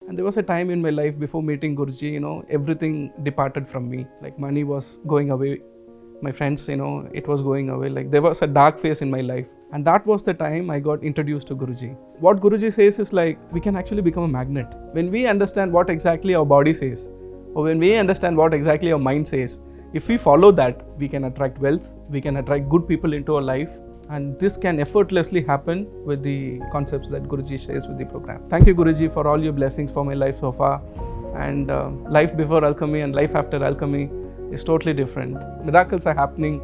And there was a time in my life before meeting Guruji, everything departed from me. Like money was going away. My friends, it was going away. Like there was a dark phase in my life. And that was the time I got introduced to Guruji. What Guruji says is like, we can actually become a magnet. When we understand what exactly our body says, or when we understand what exactly our mind says, if we follow that, we can attract wealth, we can attract good people into our life, and this can effortlessly happen with the concepts that Guruji shares with the program. Thank you, Guruji, for all your blessings for my life so far. And life before alchemy and life after alchemy is totally different. Miracles are happening,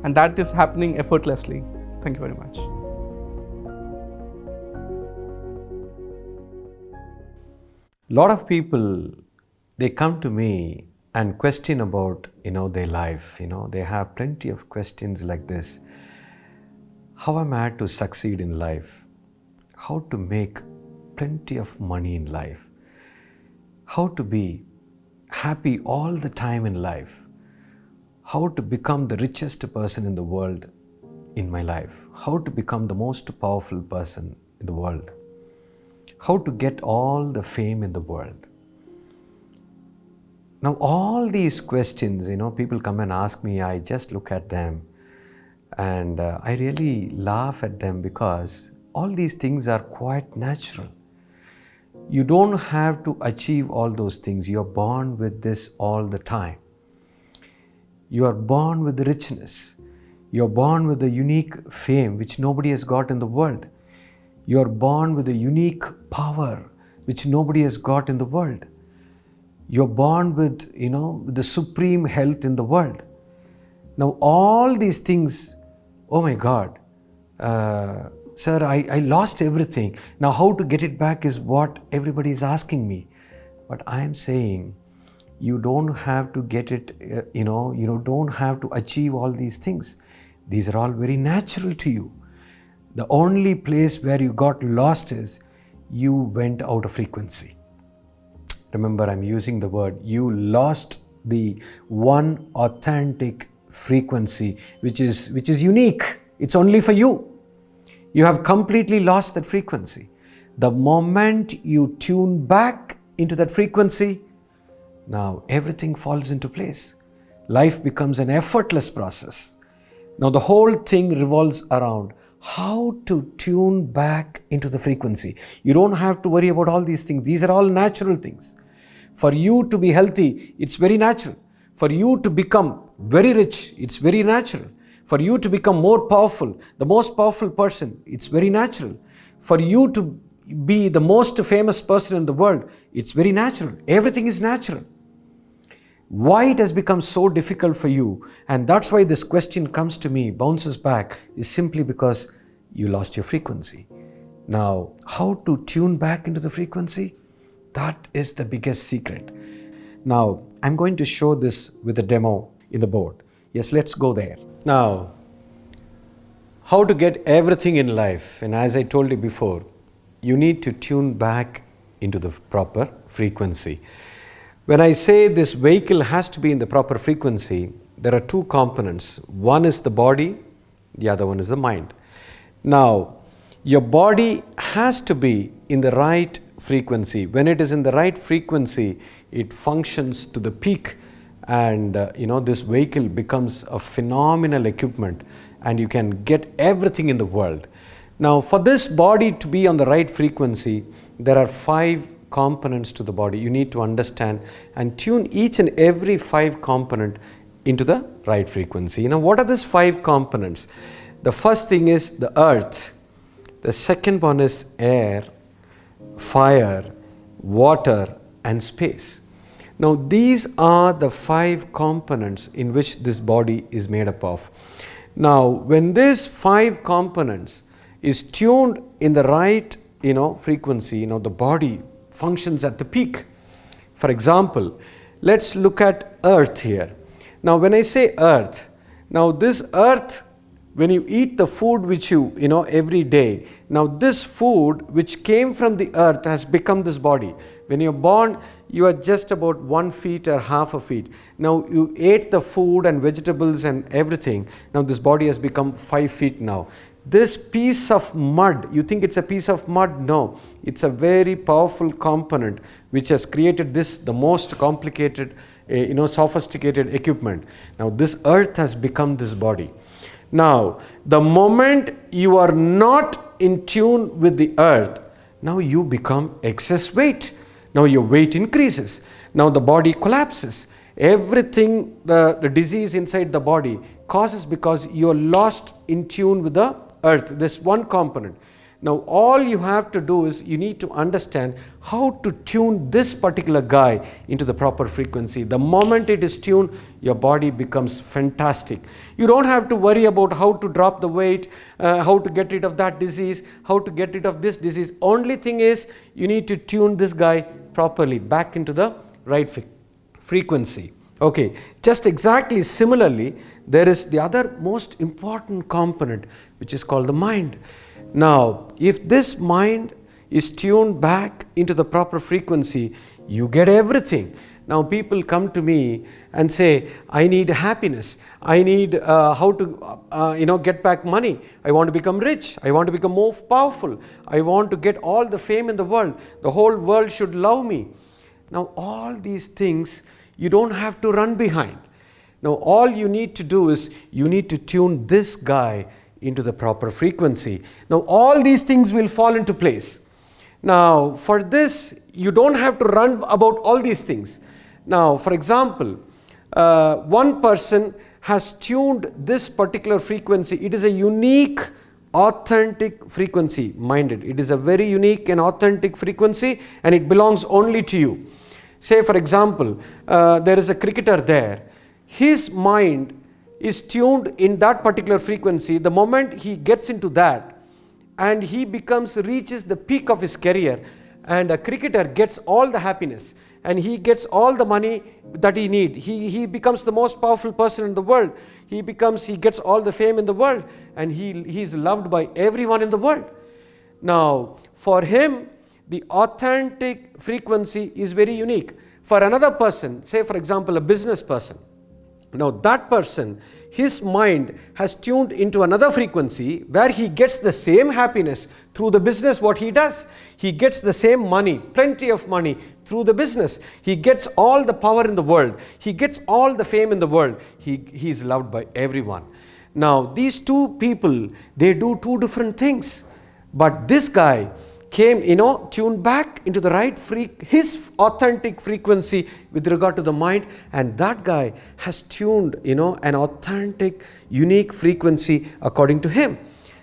and that is happening effortlessly. Thank you very much. Lot of people, they come to me and question about, their life. They have plenty of questions like this. How am I to succeed in life? How to make plenty of money in life? How to be happy all the time in life? How to become the richest person in the world in my life? How to become the most powerful person in the world? How to get all the fame in the world? Now, all these questions, people come and ask me, I just look at them and I really laugh at them because all these things are quite natural. You don't have to achieve all those things. You are born with this all the time. You are born with richness. You are born with a unique fame which nobody has got in the world. You are born with a unique power which nobody has got in the world. You're born with, the supreme health in the world. Now, all these things, oh my God, sir, I lost everything. Now, how to get it back is what everybody is asking me. But I am saying, you don't have to get it, you don't have to achieve all these things. These are all very natural to you. The only place where you got lost is you went out of frequency. Remember, I'm using the word, you lost the one authentic frequency, which is unique. It's only for you. You have completely lost that frequency. The moment you tune back into that frequency, now everything falls into place. Life becomes an effortless process. Now the whole thing revolves around how to tune back into the frequency. You don't have to worry about all these things. These are all natural things. For you to be healthy, it's very natural. For you to become very rich, it's very natural. For you to become more powerful, the most powerful person, it's very natural. For you to be the most famous person in the world, it's very natural. Everything is natural. Why it has become so difficult for you, and that's why this question comes to me, bounces back, is simply because you lost your frequency. Now, how to tune back into the frequency? That is the biggest secret. Now, I'm going to show this with a demo in the board. Yes, let's go there. Now, how to get everything in life? And as I told you before, you need to tune back into the proper frequency. When I say this vehicle has to be in the proper frequency, there are two components. One is the body, the other one is the mind. Now, your body has to be in the right frequency. When it is in the right frequency, it functions to the peak, and this vehicle becomes a phenomenal equipment, and you can get everything in the world. Now, for this body to be on the right frequency, there are 5 components to the body. You need to understand and tune each and every 5 component into the right frequency. What are these 5 components? The first thing is the earth. The second one is air, fire, water, and space. Now, these are the 5 components in which this body is made up of. Now, when these 5 components is tuned in the right, frequency, the body functions at the peak. For example, let's look at earth here. Now, when I say earth, now this earth, when you eat the food which you every day, now this food which came from the earth has become this body. When you're born, you are just about 1 feet or half a feet. Now you ate the food and vegetables and everything. Now this body has become 5 feet now. This piece of mud, you think it's a piece of mud? No, it's a very powerful component which has created this, the most complicated, sophisticated equipment. Now this earth has become this body. Now, the moment you are not in tune with the earth, now you become excess weight. Now your weight increases. Now the body collapses. Everything, the disease inside the body causes because you are lost in tune with the earth, this one component. Now all you have to do is you need to understand how to tune this particular guy into the proper frequency. The moment it is tuned, your body becomes fantastic. You don't have to worry about how to drop the weight, how to get rid of that disease, how to get rid of this disease. Only thing is you need to tune this guy properly back into the right frequency. Okay, just exactly similarly, there is the other most important component which is called the mind. Now, if this mind is tuned back into the proper frequency, you get everything. Now, people come to me and say, I need happiness. I need how to get back money. I want to become rich. I want to become more powerful. I want to get all the fame in the world. The whole world should love me. Now, all these things you don't have to run behind. Now, all you need to do is you need to tune this guy into the proper frequency. Now all these things will fall into place. Now for this you don't have to run about all these things. Now for example, one person has tuned this particular frequency. It is a unique, authentic frequency, minded. It is a very unique and authentic frequency and it belongs only to you. Say for example, there is a cricketer there. His mind is tuned in that particular frequency. The moment he gets into that and he reaches the peak of his career, and a cricketer gets all the happiness and he gets all the money that he needs. He becomes the most powerful person in the world. He gets all the fame in the world and he is loved by everyone in the world. Now for him the authentic frequency is very unique. For another person, say for example a business person, now that person, his mind has tuned into another frequency where he gets the same happiness through the business what he does. He gets the same money, plenty of money through the business. He gets all the power in the world. He gets all the fame in the world. He is loved by everyone. Now these two people, they do two different things. But this guy came, tuned back into the right his authentic frequency with regard to the mind, and that guy has tuned, an authentic, unique frequency according to him.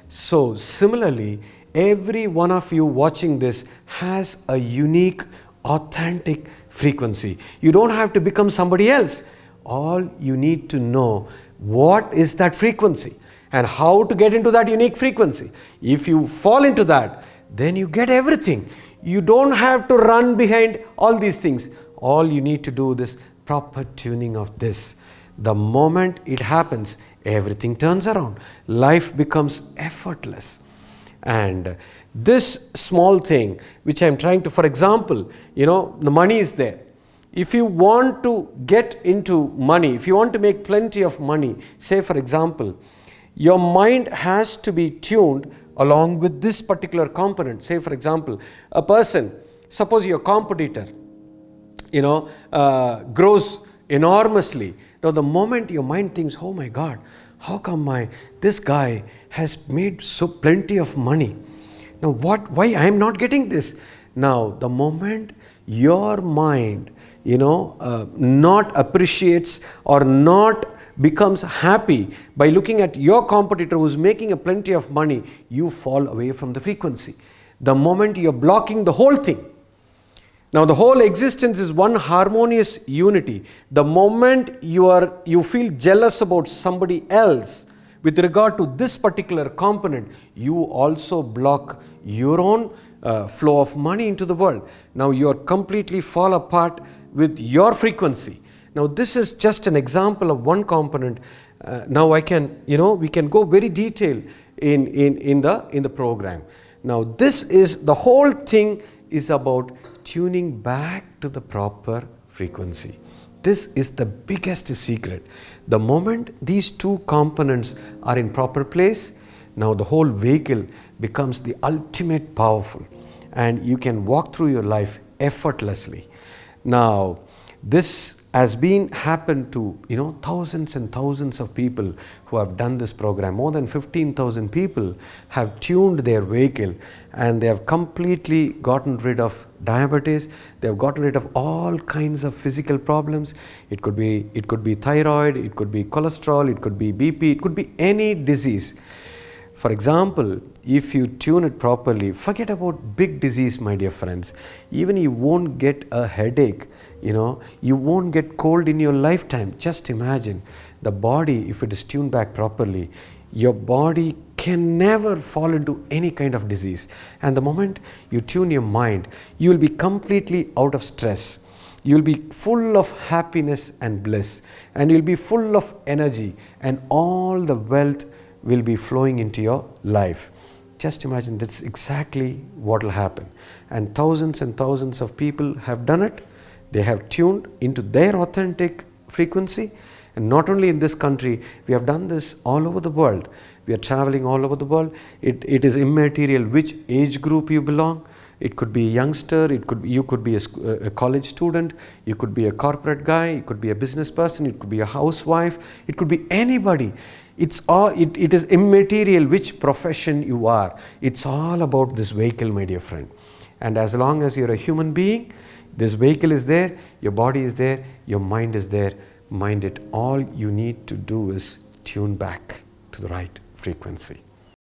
So similarly, every one of you watching this has a unique, authentic frequency. You don't have to become somebody else. All you need to know what is that frequency and how to get into that unique frequency. If you fall into that, then you get everything. You don't have to run behind all these things. All you need to do is proper tuning of this. The moment it happens, everything turns around. Life becomes effortless. And this small thing which I am trying to, for example, the money is there. If you want to get into money, if you want to make plenty of money, say for example, your mind has to be tuned along with this particular component. Say for example, a person, suppose your competitor, grows enormously. Now the moment your mind thinks, oh my God, how come this guy has made so plenty of money? Now why I am not getting this? Now the moment your mind, not appreciates or not becomes happy by looking at your competitor who's making a plenty of money, you fall away from the frequency. The moment you're blocking the whole thing. Now the whole existence is one harmonious unity. The moment you feel jealous about somebody else with regard to this particular component, you also block your own flow of money into the world. Now you're completely fall apart with your frequency. Now this is just an example of one component. Now we can go very detailed in the program. Now this is, the whole thing is about tuning back to the proper frequency. This is the biggest secret. The moment these two components are in proper place, Now the whole vehicle becomes the ultimate powerful, and you can walk through your life effortlessly. Now this has been happened to thousands and thousands of people who have done this program. More than 15,000 people have tuned their vehicle, and they have completely gotten rid of diabetes. They have gotten rid of all kinds of physical problems. It could be thyroid, it could be cholesterol, it could be BP, it could be any disease. For example, if you tune it properly, forget about big disease, my dear friends. Even you won't get a headache, you won't get cold in your lifetime. Just imagine the body, if it is tuned back properly, your body can never fall into any kind of disease. And the moment you tune your mind, you will be completely out of stress. You will be full of happiness and bliss, and you will be full of energy, and all the wealth will be flowing into your life. Just imagine, that's exactly what will happen. And thousands of people have done it. They have tuned into their authentic frequency. And not only in this country, we have done this all over the world. We are traveling all over the world. It is immaterial which age group you belong. It could be a youngster, you could be a college student, you could be a corporate guy, you could be a business person, it could be a housewife, it could be anybody. It is immaterial which profession you are. It's all about this vehicle, my dear friend. And as long as you're a human being, this vehicle is there, your body is there, your mind is there. Mind it. All you need to do is tune back to the right frequency.